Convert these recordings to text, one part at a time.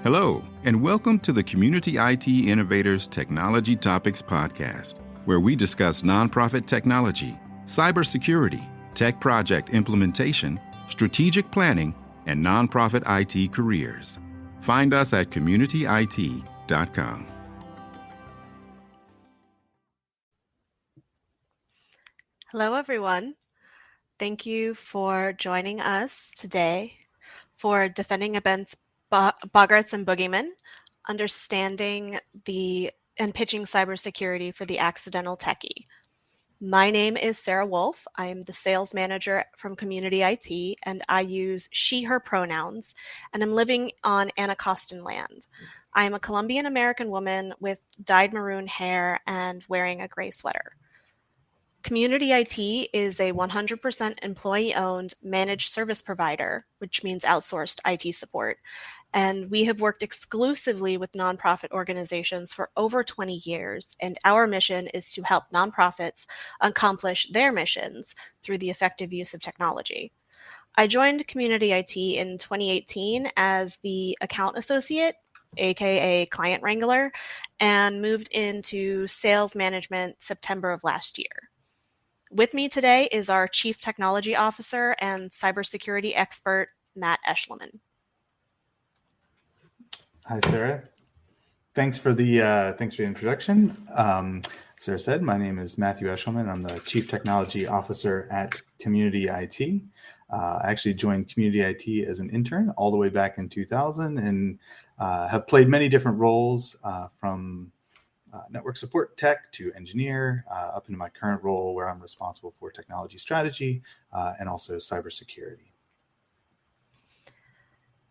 Hello, and welcome to the Community IT Innovators Technology Topics Podcast, where we discuss nonprofit technology, cybersecurity, tech project implementation, strategic planning, and nonprofit IT careers. Find us at communityit.com. Hello, everyone. Thank you for joining us today for Defending Against Boggarts and Boogiemen, Understanding and Pitching Cybersecurity for the Accidental Techie. My name is Sarah Wolfe. I am the sales manager from Community IT, and I use she, her pronouns, and I'm living on Anacostan land. I am a Colombian American woman with dyed maroon hair and wearing a gray sweater. Community IT is a 100% employee-owned managed service provider, which means outsourced IT support. And we have worked exclusively with nonprofit organizations for over 20 years, and our mission is to help nonprofits accomplish their missions through the effective use of technology. I joined Community IT in 2018 as the account associate, aka client wrangler, and moved into sales management September of last year. With me today is our Chief Technology Officer and Cybersecurity Expert, Matt Eshleman. Hi, Sarah. Thanks for the introduction. Sarah said, my name is Matthew Eshleman. I'm the Chief Technology Officer at Community IT. I actually joined Community IT as an intern all the way back in 2000 and have played many different roles from network support tech to engineer, up into my current role where I'm responsible for technology strategy and also cybersecurity.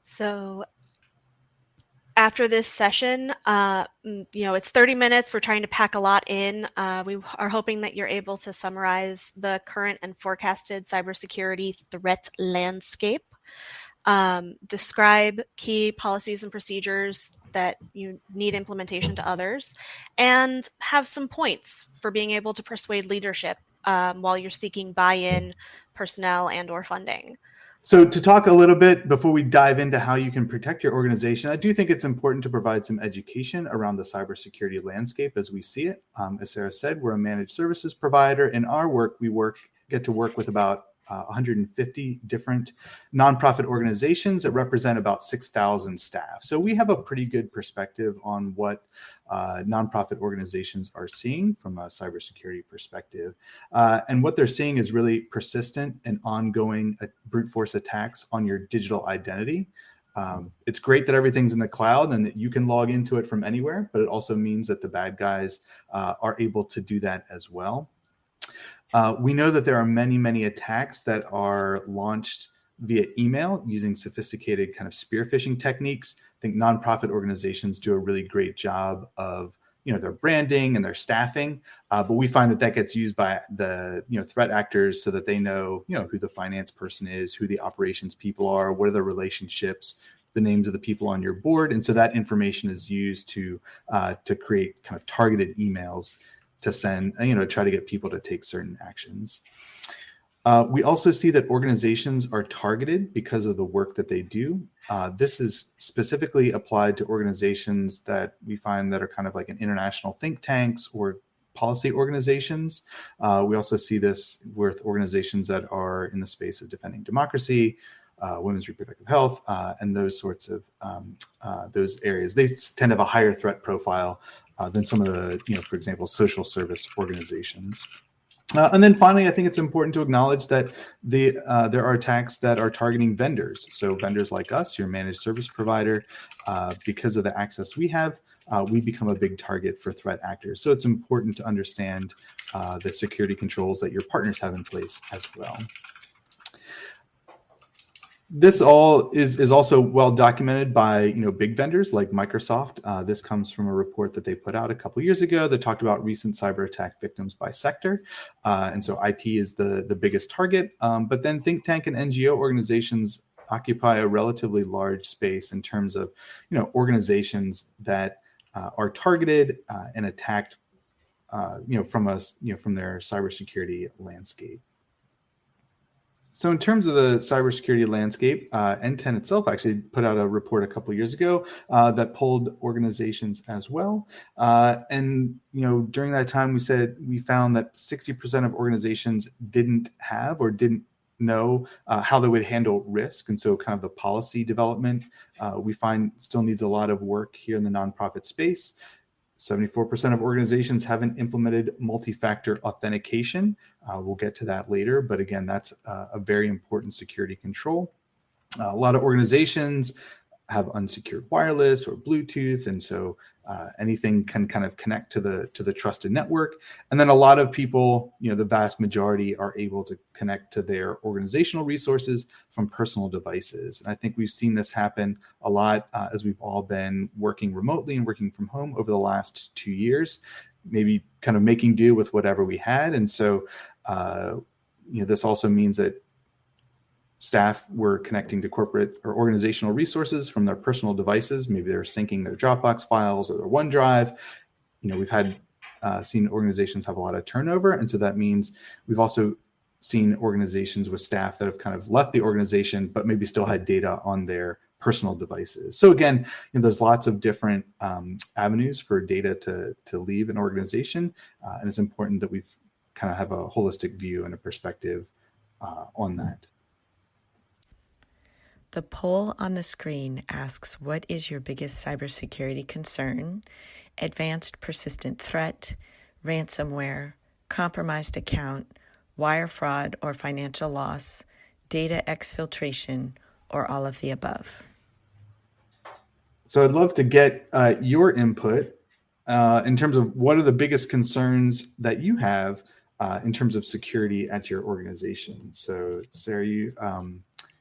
So after this session, it's 30 minutes. We're trying to pack a lot in. We are hoping that you're able to summarize the current and forecasted cybersecurity threat landscape, describe key policies and procedures that you need implementation to others, and have some points for being able to persuade leadership while you're seeking buy-in, personnel, and/or funding. So to talk a little bit before we dive into how you can protect your organization, I do think it's important to provide some education around the cybersecurity landscape as we see it. As Sarah said, we're a managed services provider. In our work, we get to work with about 150 different nonprofit organizations that represent about 6,000 staff. So we have a pretty good perspective on what nonprofit organizations are seeing from a cybersecurity perspective. And what they're seeing is really persistent and ongoing brute force attacks on your digital identity. It's great that everything's in the cloud and that you can log into it from anywhere, but it also means that the bad guys are able to do that as well. We know that there are many, many attacks that are launched via email using sophisticated kind of spear phishing techniques. I think nonprofit organizations do a really great job of their branding and their staffing, but we find that gets used by the threat actors so that they know who the finance person is, who the operations people are, what are the relationships, the names of the people on your board, and so that information is used to create kind of targeted emails to send, try to get people to take certain actions. We also see that organizations are targeted because of the work that they do. This is specifically applied to organizations that we find that are kind of like an international think tanks or policy organizations. We also see this with organizations that are in the space of defending democracy, women's reproductive health, and those sorts of those areas. They tend to have a higher threat profile than some of the, for example, social service organizations. And then finally, I think it's important to acknowledge that there are attacks that are targeting vendors. So vendors like us, your managed service provider, because of the access we have, we become a big target for threat actors. So it's important to understand the security controls that your partners have in place as well. This all is also well documented by big vendors like Microsoft. This comes from a report that they put out a couple years ago that talked about recent cyber attack victims by sector, and so IT is the biggest target. But then think tank and NGO organizations occupy a relatively large space in terms of organizations that are targeted and attacked from their cybersecurity landscape. So in terms of the cybersecurity landscape, N10 itself actually put out a report a couple of years ago that polled organizations as well. And during that time, we found that 60% of organizations didn't have or didn't know how they would handle risk. And so kind of the policy development, we find still needs a lot of work here in the nonprofit space. 74% of organizations haven't implemented multi-factor authentication. We'll get to that later, but again, that's a very important security control. A lot of organizations have unsecured wireless or Bluetooth, and so anything can kind of connect to the trusted network. And then a lot of people, the vast majority, are able to connect to their organizational resources from personal devices. And I think we've seen this happen a lot as we've all been working remotely and working from home over the last 2 years, maybe kind of making do with whatever we had. And so, this also means that staff were connecting to corporate or organizational resources from their personal devices. Maybe they're syncing their Dropbox files or their OneDrive. We've had seen organizations have a lot of turnover. And so that means we've also seen organizations with staff that have kind of left the organization, but maybe still had data on their personal devices. So again, there's lots of different avenues for data to leave an organization. And it's important that we've kind of have a holistic view and a perspective on that. The poll on the screen asks, what is your biggest cybersecurity concern? Advanced persistent threat, ransomware, compromised account, wire fraud or financial loss, data exfiltration, or all of the above? So I'd love to get your input in terms of what are the biggest concerns that you have in terms of security at your organization. So Sarah, you...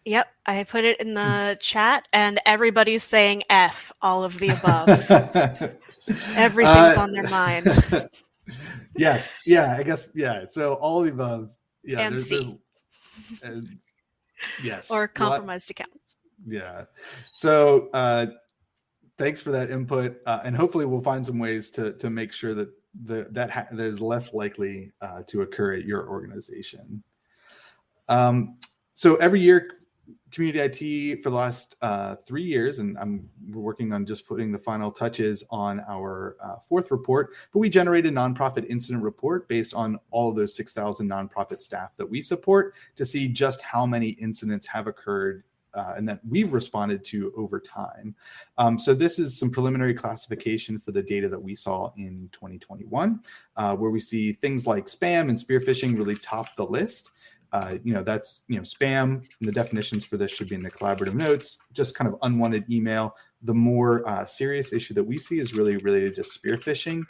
Yep, I put it in the chat, and everybody's saying F, all of the above. Everything's on their mind. Yes, yeah, I guess, yeah. So all of the above, yeah. And C. Yes. Or compromised accounts. Yeah. So thanks for that input, and hopefully we'll find some ways to make sure that that is less likely to occur at your organization. So every year, Community IT for the last 3 years, and we're working on just putting the final touches on our fourth report, but we generate a nonprofit incident report based on all of those 6,000 nonprofit staff that we support to see just how many incidents have occurred and that we've responded to over time. So this is some preliminary classification for the data that we saw in 2021, where we see things like spam and spear phishing really top the list. That's, spam, and the definitions for this should be in the collaborative notes, just kind of unwanted email. The more serious issue that we see is really related to spear phishing.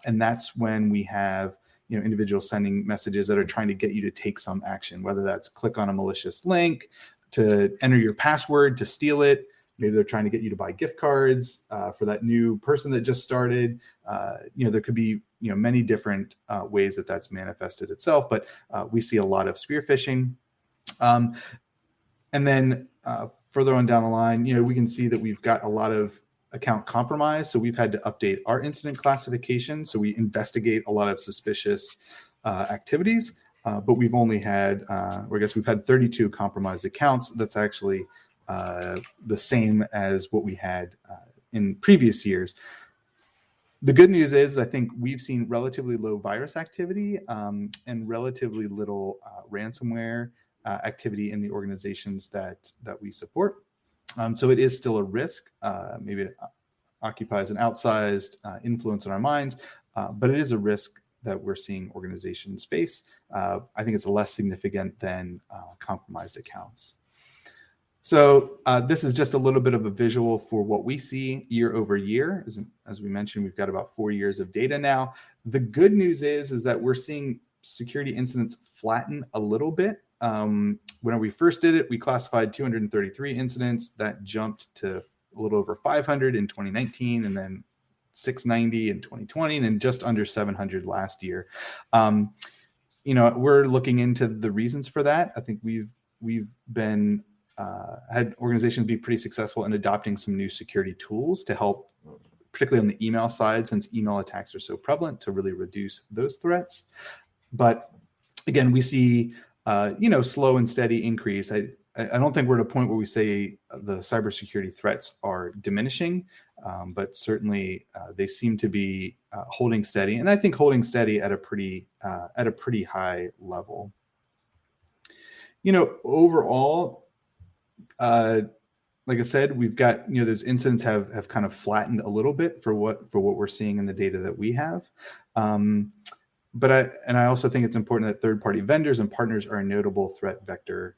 And that's when we have, individuals sending messages that are trying to get you to take some action, whether that's click on a malicious link, to enter your password, to steal it. Maybe they're trying to get you to buy gift cards for that new person that just started. There could be many different ways that that's manifested itself, but we see a lot of spear phishing. And then further on down the line, we can see that we've got a lot of account compromise. So we've had to update our incident classification. So we investigate a lot of suspicious activities, but we've only had, or I guess we've had 32 compromised accounts. That's actually the same as what we had in previous years. The good news is I think we've seen relatively low virus activity and relatively little ransomware activity in the organizations that we support. So it is still a risk. Maybe it occupies an outsized influence in our minds, but it is a risk that we're seeing organizations face. I think it's less significant than compromised accounts. So this is just a little bit of a visual for what we see year over year. As we mentioned, we've got about 4 years of data now. The good news is that we're seeing security incidents flatten a little bit. When we first did it, we classified 233 incidents. That jumped to a little over 500 in 2019, and then 690 in 2020, and then just under 700 last year. We're looking into the reasons for that. I think we've been had organizations be pretty successful in adopting some new security tools to help, particularly on the email side, since email attacks are so prevalent, to really reduce those threats. But again, we see slow and steady increase. I don't think we're at a point where we say the cybersecurity threats are diminishing, but certainly they seem to be holding steady, and I think holding steady at a pretty high level. Overall, like I said, we've got those incidents have kind of flattened a little bit for what we're seeing in the data that we have. But I also think it's important that third-party vendors and partners are a notable threat vector,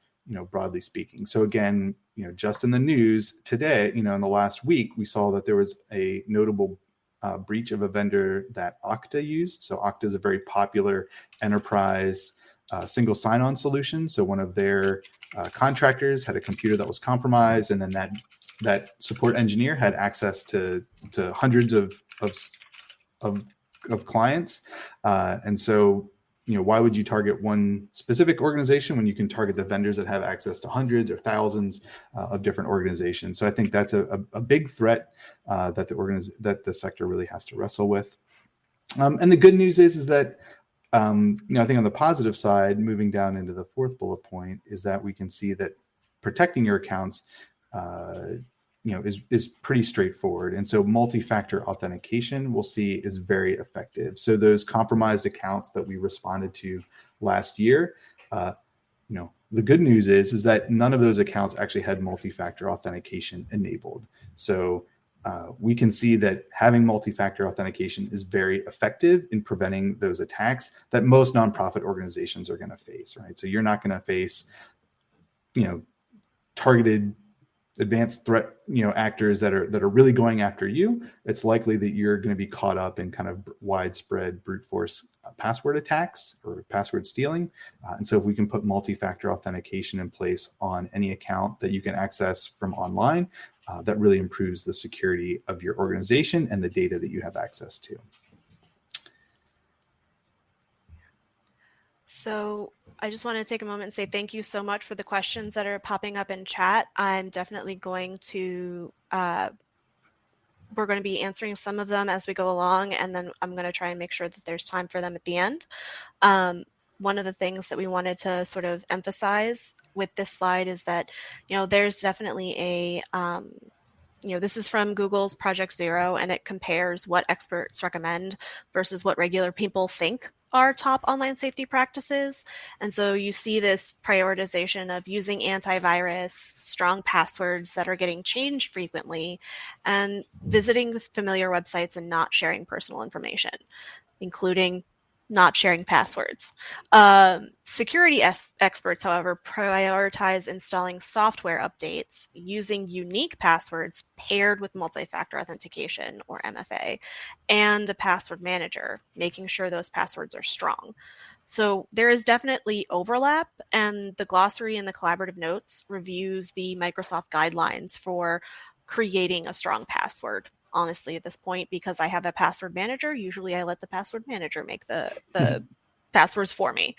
broadly speaking. So again, just in the news today, in the last week, we saw that there was a notable breach of a vendor that Okta used. So Okta is a very popular enterprise single sign-on solution. So one of their contractors had a computer that was compromised, and then that support engineer had access to hundreds of clients. And so, why would you target one specific organization when you can target the vendors that have access to hundreds or thousands of different organizations? So I think that's a big threat that the sector really has to wrestle with. And the good news is that I think on the positive side, moving down into the fourth bullet point, is that we can see that protecting your accounts is pretty straightforward. And so multi-factor authentication we'll see is very effective. So those compromised accounts that we responded to last year, the good news is that none of those accounts actually had multi-factor authentication enabled. So we can see that having multi-factor authentication is very effective in preventing those attacks that most nonprofit organizations are going to face, right? So you're not going to face, targeted advanced threat, actors that are really going after you. It's likely that you're going to be caught up in kind of widespread brute force password attacks or password stealing. And so if we can put multi-factor authentication in place on any account that you can access from online, that really improves the security of your organization and the data that you have access to. So I just want to take a moment and say thank you so much for the questions that are popping up in chat. I'm definitely going to, we're going to be answering some of them as we go along, and then I'm going to try and make sure that there's time for them at the end. One of the things that we wanted to sort of emphasize with this slide is that, there's definitely a, this is from Google's Project Zero, and it compares what experts recommend versus what regular people think are top online safety practices. And so you see this prioritization of using antivirus, strong passwords that are getting changed frequently, and visiting familiar websites and not sharing personal information, including not sharing passwords. Security experts, however, prioritize installing software updates using unique passwords paired with multi-factor authentication, or MFA, and a password manager, making sure those passwords are strong. So there is definitely overlap, and the glossary in the collaborative notes reviews the Microsoft guidelines for creating a strong password. Honestly, at this point, because I have a password manager, usually I let the password manager make the passwords for me.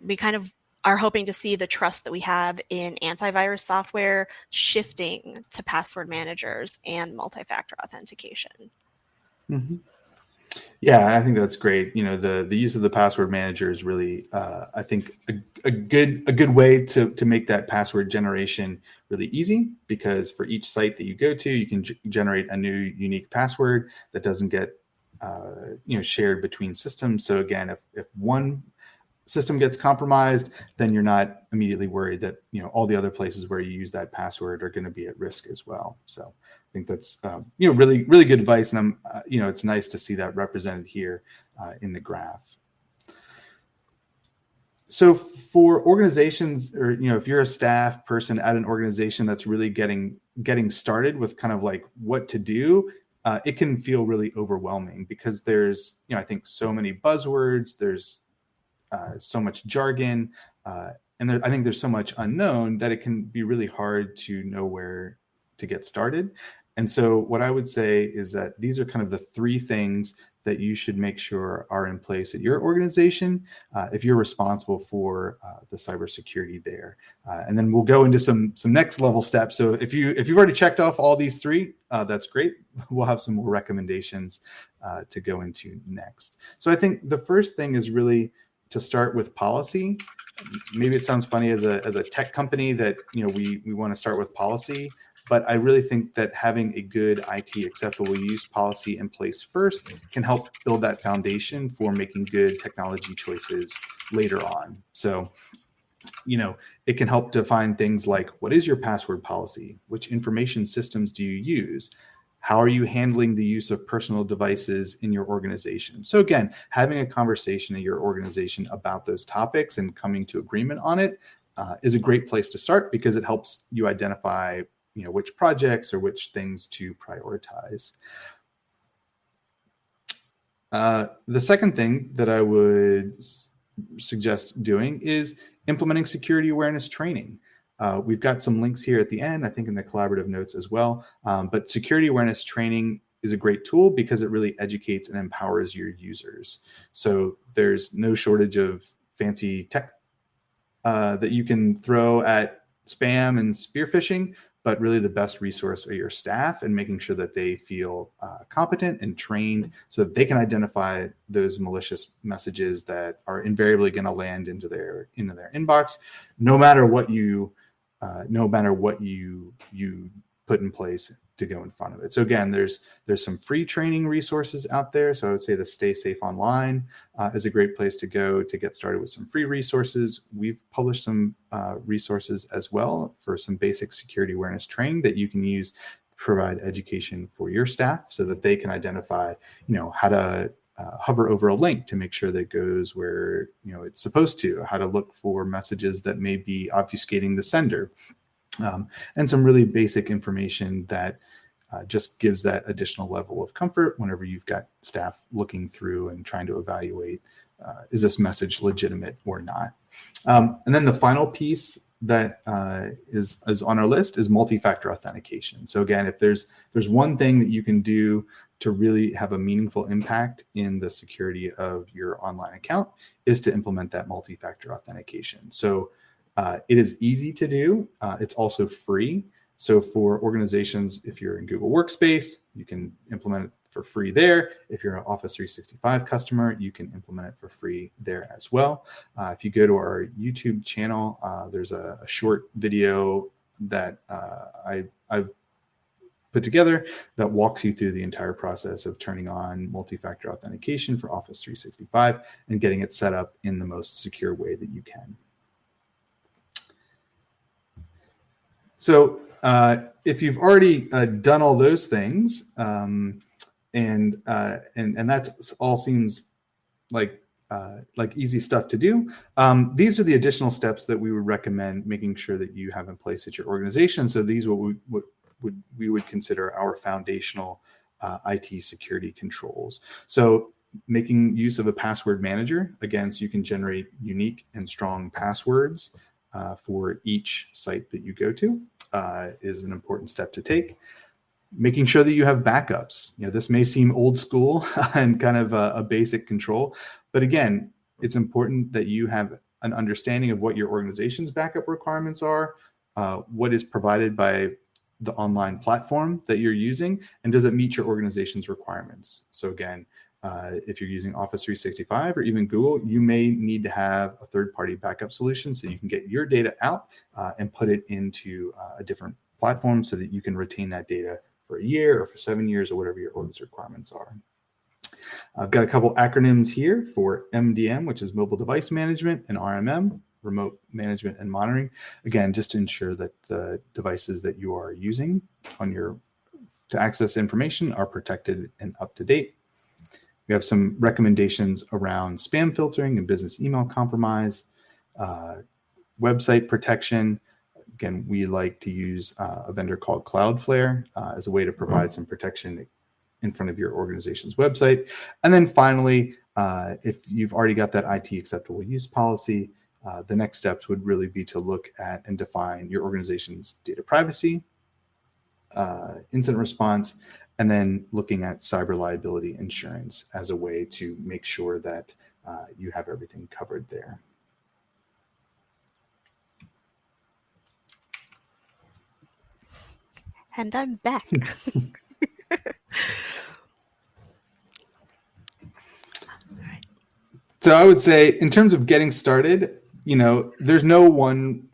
We kind of are hoping to see the trust that we have in antivirus software shifting to password managers and multi-factor authentication. Mm-hmm. Yeah, I think that's great. The use of the password manager is really, I think, a good way to make that password generation really easy, because for each site that you go to, you can generate a new unique password that doesn't get shared between systems. So again, if one system gets compromised, then you're not immediately worried that all the other places where you use that password are going to be at risk as well. So I think that's really good advice, and I'm it's nice to see that represented here in the graph. So for organizations, or if you're a staff person at an organization that's really getting started with kind of like what to do, it can feel really overwhelming, because there's I think so many buzzwords, there's so much jargon, and I think there's so much unknown that it can be really hard to know where to get started. And so what I would say is that these are kind of the three things that you should make sure are in place at your organization if you're responsible for the cybersecurity there. And then we'll go into some next level steps. So if you've already checked off all these three, that's great. We'll have some more recommendations to go into next. So I think the first thing is really to start with policy. maybe it sounds funny as a tech company that, we want to start with policy, but I really think that having a good IT acceptable use policy in place first can help build that foundation for making good technology choices later on. So, it can help define things like, what is your password policy? Which information systems do you use? How are you handling the use of personal devices in your organization? So again, having a conversation in your organization about those topics and coming to agreement on it is a great place to start, because it helps you identify, which projects or which things to prioritize. The second thing that I would suggest doing is implementing security awareness training. We've got some links here at the end, I think in the collaborative notes as well. But security awareness training is a great tool because it really educates and empowers your users. So there's no shortage of fancy tech that you can throw at spam and spear phishing, but really the best resource are your staff, and making sure that they feel competent and trained so that they can identify those malicious messages that are invariably going to land into their inbox, no matter what you put in place to go in front of it. So again, there's some free training resources out there. So I would say the Stay Safe Online is a great place to go to get started with some free resources. We've published some resources as well for some basic security awareness training that you can use to provide education for your staff so that they can identify, how to hover over a link to make sure that it goes where it's supposed to, how to look for messages that may be obfuscating the sender. And some really basic information that just gives that additional level of comfort whenever you've got staff looking through and trying to evaluate, is this message legitimate or not? And then the final piece that is on our list is multi-factor authentication. So again, if there's one thing that you can do to really have a meaningful impact in the security of your online account, is to implement that multi-factor authentication. So it is easy to do. It's also free. So for organizations, if you're in Google Workspace, you can implement it for free there. If you're an Office 365 customer, you can implement it for free there as well. If you go to our YouTube channel, there's a short video that I've put together that walks you through the entire process of turning on multi-factor authentication for Office 365 and getting it set up in the most secure way that you can. So if you've already done all those things, and that all seems like easy stuff to do, these are the additional steps that we would recommend making sure that you have in place at your organization. So these are what we would consider our foundational IT security controls. So making use of a password manager, again, so you can generate unique and strong passwords for each site that you go to, is an important step to take. Making sure that you have backups. This may seem old school and kind of a basic control, but again, it's important that you have an understanding of what your organization's backup requirements are, what is provided by the online platform that you're using, and does it meet your organization's requirements? So again, if you're using Office 365 or even Google, you may need to have a third-party backup solution so you can get your data out and put it into a different platform so that you can retain that data for a year or for 7 years or whatever your ordinance requirements are. I've got a couple acronyms here for MDM, which is mobile device management, and RMM, remote management and monitoring. Again, just to ensure that the devices that you are using to access information are protected and up to date. We have some recommendations around spam filtering and business email compromise, website protection. Again, we like to use a vendor called Cloudflare as a way to provide some protection in front of your organization's website. And then finally, if you've already got that IT acceptable use policy, the next steps would really be to look at and define your organization's data privacy, incident response, and then looking at cyber liability insurance as a way to make sure that you have everything covered there. And I'm back. So I would say in terms of getting started, there's no one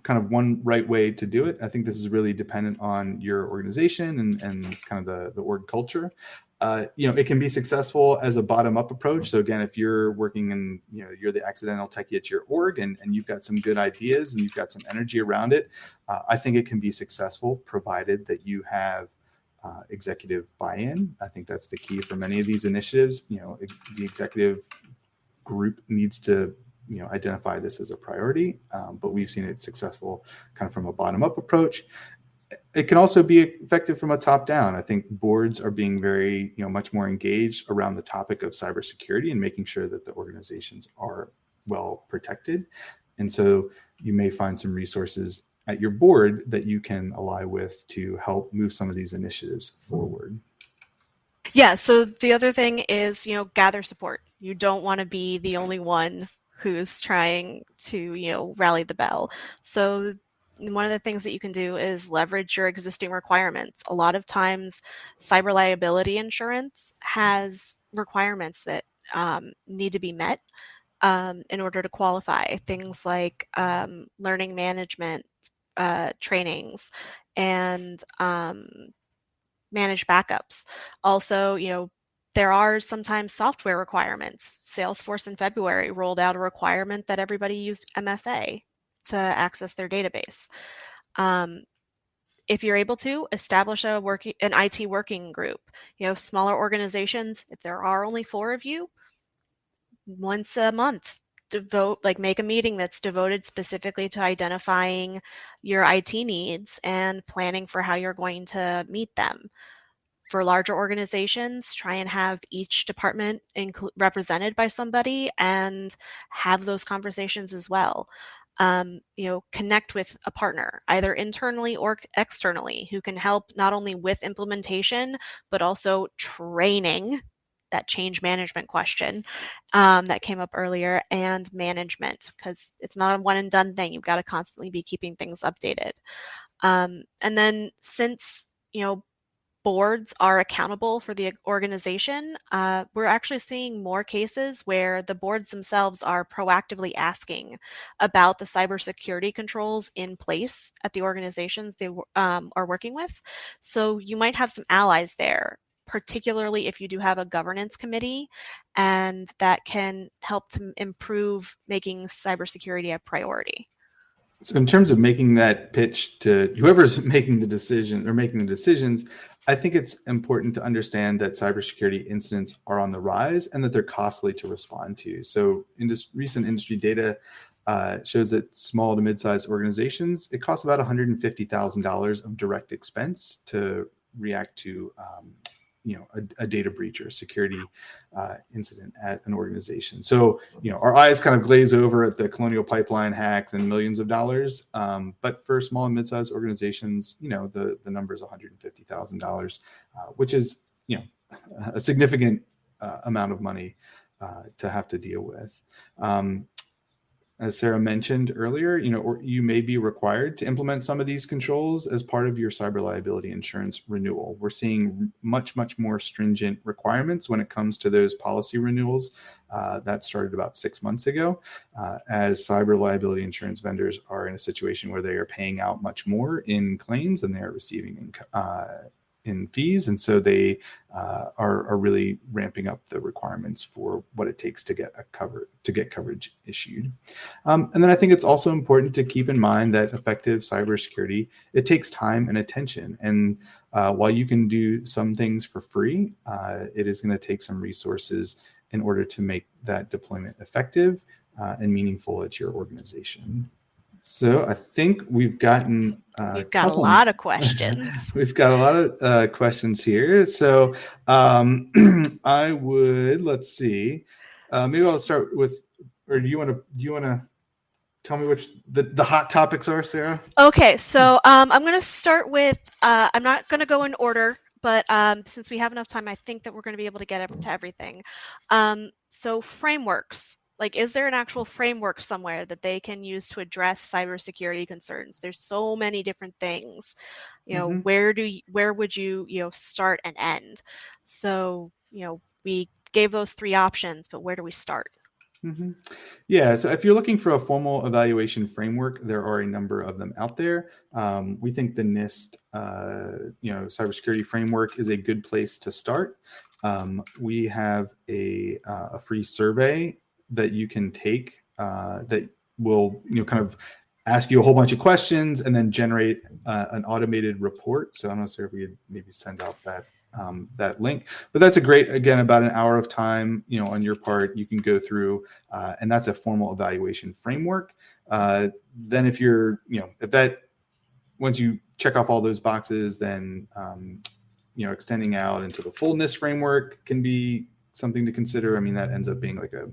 right way to do it. I think this is really dependent on your organization and kind of the org culture. It can be successful as a bottom-up approach. So again, if you're working in, you're the accidental techie at your org and you've got some good ideas and you've got some energy around it, I think it can be successful provided that you have executive buy-in. I think that's the key for many of these initiatives. The executive group needs to identify this as a priority, but we've seen it successful kind of from a bottom-up approach. It can also be effective from a top-down. I think boards are being very, much more engaged around the topic of cybersecurity and making sure that the organizations are well protected. And so you may find some resources at your board that you can ally with to help move some of these initiatives forward. Yeah, so the other thing is, gather support. You don't want to be the only one who's trying to, rally the bell. So one of the things that you can do is leverage your existing requirements. A lot of times, cyber liability insurance has requirements that need to be met in order to qualify. Things like learning management trainings and manage backups. Also, there are sometimes software requirements. Salesforce in February rolled out a requirement that everybody used MFA to access their database. If you're able to, establish an IT working group. Smaller organizations, if there are only 4 of you, once a month, make a meeting that's devoted specifically to identifying your IT needs and planning for how you're going to meet them. For larger organizations, try and have each department represented by somebody and have those conversations as well. Connect with a partner, either internally or externally, who can help not only with implementation, but also training, that change management question that came up earlier, and management, because it's not a one and done thing. You've got to constantly be keeping things updated. And then since, boards are accountable for the organization, we're actually seeing more cases where the boards themselves are proactively asking about the cybersecurity controls in place at the organizations they are working with. So you might have some allies there, particularly if you do have a governance committee, and that can help to improve making cybersecurity a priority. So in terms of making that pitch to whoever's making the decision or making the decisions, I think it's important to understand that cybersecurity incidents are on the rise and that they're costly to respond to. So recent industry data shows that small to mid-sized organizations, it costs about $150,000 of direct expense to react to a data breach or a security incident at an organization. So, our eyes kind of glaze over at the Colonial Pipeline hacks and millions of dollars. But for small and mid-sized organizations, the number is $150,000, which is, a significant amount of money to have to deal with. As Sarah mentioned earlier, or you may be required to implement some of these controls as part of your cyber liability insurance renewal. We're seeing much, much more stringent requirements when it comes to those policy renewals. That started about 6 months ago, as cyber liability insurance vendors are in a situation where they are paying out much more in claims than they are receiving in fees, and so they are really ramping up the requirements for what it takes to get coverage issued. And then I think it's also important to keep in mind that effective cybersecurity, it takes time and attention. And while you can do some things for free, it is going to take some resources in order to make that deployment effective and meaningful at your organization. So I think we've gotten we've got a lot of questions. We've got a lot of questions here. So I would, let's see, maybe I'll start with, or do you want to tell me which the hot topics are, Sarah? Okay, so I'm going to start with, I'm not going to go in order, but since we have enough time, I think that we're going to be able to get to everything. So frameworks. Like, is there an actual framework somewhere that they can use to address cybersecurity concerns? There's so many different things. Where would you start and end? So, we gave those 3 options, but where do we start? Mhm. Yeah, so if you're looking for a formal evaluation framework, there are a number of them out there. We think the NIST, cybersecurity framework is a good place to start. We have a free survey that you can take that will kind of ask you a whole bunch of questions and then generate an automated report. So I don't know, Sarah, if we could maybe send out that link. But that's a great, again, about an hour of time, on your part. You can go through, and that's a formal evaluation framework. Then if you're, once you check off all those boxes, then, extending out into the full NIST framework can be something to consider. I mean, that ends up being like a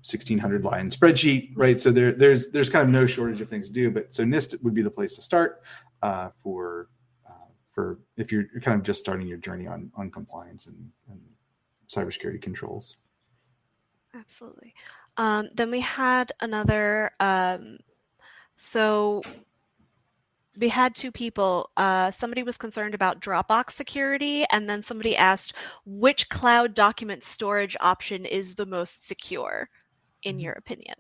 1,600 line spreadsheet, right? So there's kind of no shortage of things to do, but so NIST would be the place to start for if you're kind of just starting your journey on compliance and cybersecurity controls. Absolutely. Then we had another, so we had two people. Somebody was concerned about Dropbox security, and then somebody asked, which cloud document storage option is the most secure, in your opinion?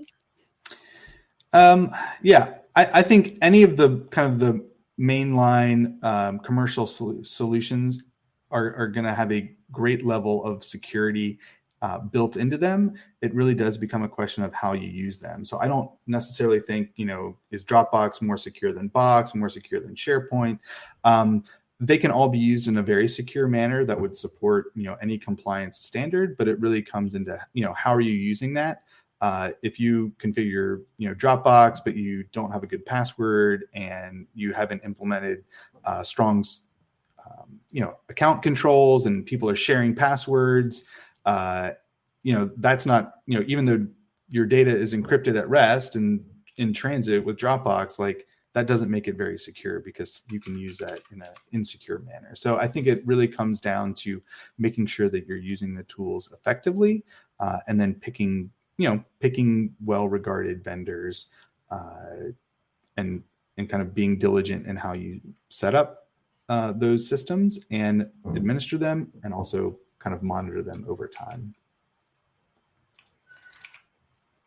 Yeah, I think any of the kind of the mainline commercial solutions are going to have a great level of security built into them. It really does become a question of how you use them. So I don't necessarily think, is Dropbox more secure than Box, more secure than SharePoint? They can all be used in a very secure manner that would support, any compliance standard, but it really comes into, how are you using that? If you configure, Dropbox, but you don't have a good password and you haven't implemented strong, account controls and people are sharing passwords, that's not, even though your data is encrypted at rest and in transit with Dropbox, like that doesn't make it very secure because you can use that in an insecure manner. So I think it really comes down to making sure that you're using the tools effectively and then picking well-regarded vendors and kind of being diligent in how you set up those systems and administer them and also kind of monitor them over time.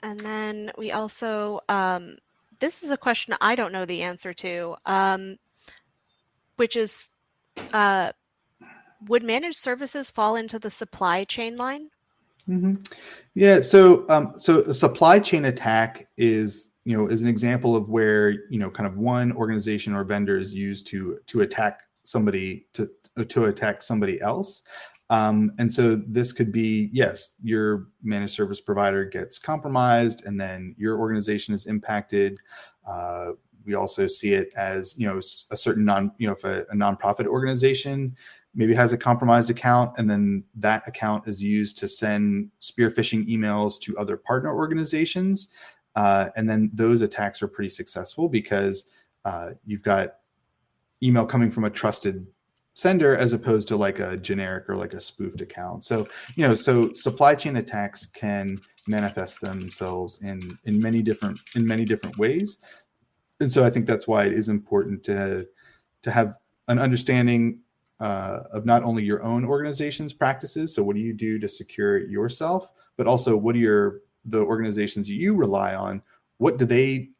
And then we also, this is a question I don't know the answer to, which is, would managed services fall into the supply chain line? Mm-hmm. Yeah. So a supply chain attack is an example of where, kind of one organization or vendor is used to attack somebody to attack somebody else. And so this could be, yes, your managed service provider gets compromised and then your organization is impacted. We also see it as, a certain if a nonprofit organization maybe has a compromised account and then that account is used to send spear phishing emails to other partner organizations. And then those attacks are pretty successful because you've got email coming from a trusted sender as opposed to like a generic or like a spoofed account. So, so supply chain attacks can manifest themselves in many different ways. And so I think that's why it is important to have an understanding of not only your own organization's practices. So what do you do to secure yourself, but also what are the organizations you rely on? What do they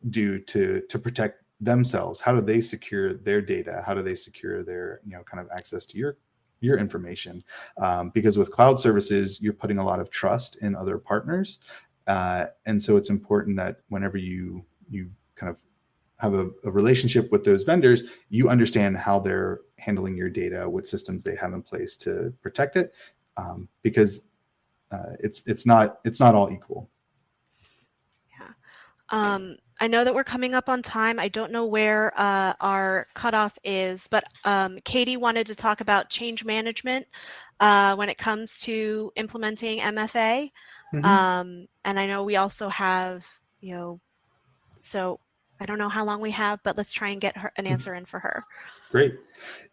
do to protect themselves? How do they secure their data? How do they secure their, kind of access to your information? Because with cloud services, you're putting a lot of trust in other partners. And so it's important that whenever you kind of have a relationship with those vendors, you understand how they're handling your data, what systems they have in place to protect it, because it's not all equal. Yeah. I know that we're coming up on time. I don't know where our cutoff is, but Katie wanted to talk about change management when it comes to implementing MFA. Mm-hmm. And I know we also have, so I don't know how long we have, but let's try and get an answer in for her. Great.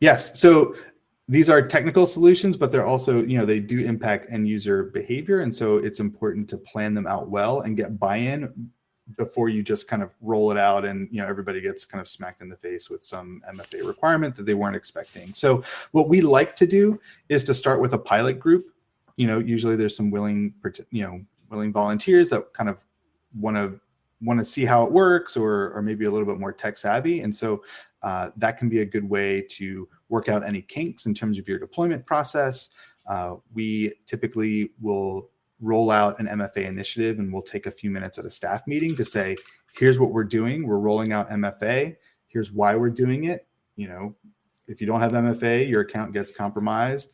Yes. So these are technical solutions, but they're also, they do impact end user behavior. And so it's important to plan them out well and get buy-in before you just kind of roll it out and, everybody gets kind of smacked in the face with some MFA requirement that they weren't expecting. So what we like to do is to start with a pilot group. Usually there's some willing, willing volunteers that kind of want to see how it works, or maybe a little bit more tech savvy. And so that can be a good way to work out any kinks in terms of your deployment process. We typically will roll out an MFA initiative, and we'll take a few minutes at a staff meeting to say, here's what we're doing. We're rolling out MFA. Here's why we're doing it. If you don't have MFA, your account gets compromised.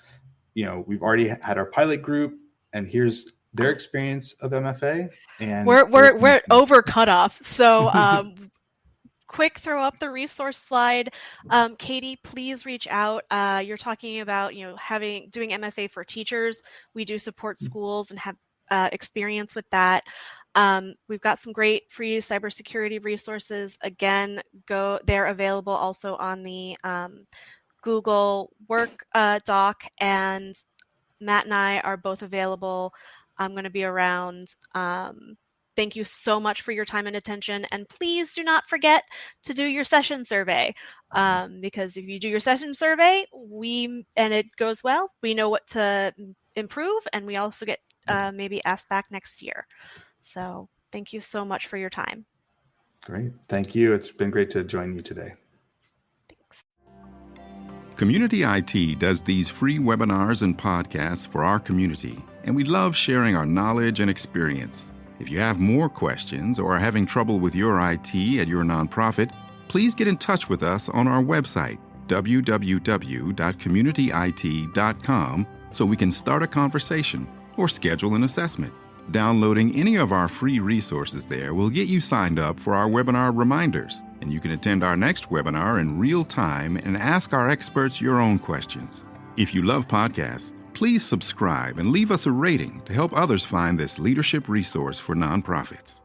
We've already had our pilot group, and here's their experience of MFA. And we're over cutoff. So quick throw up the resource slide. Katie, please reach out. You're talking about doing MFA for teachers. We do support schools and have experience with that. We've got some great free cybersecurity resources. Again, they're available also on the Google Work doc, and Matt and I are both available. I'm going to be around. Thank you so much for your time and attention. And please do not forget to do your session survey, because if you do your session survey, and it goes well, we know what to improve, and we also get maybe asked back next year. So thank you so much for your time. Great. Thank you. It's been great to join you today. Thanks. Community IT does these free webinars and podcasts for our community, and we love sharing our knowledge and experience. If you have more questions or are having trouble with your IT at your nonprofit, please get in touch with us on our website, www.communityit.com, so we can start a conversation or schedule an assessment. Downloading any of our free resources there will get you signed up for our webinar reminders, and you can attend our next webinar in real time and ask our experts your own questions. If you love podcasts, please subscribe and leave us a rating to help others find this leadership resource for nonprofits.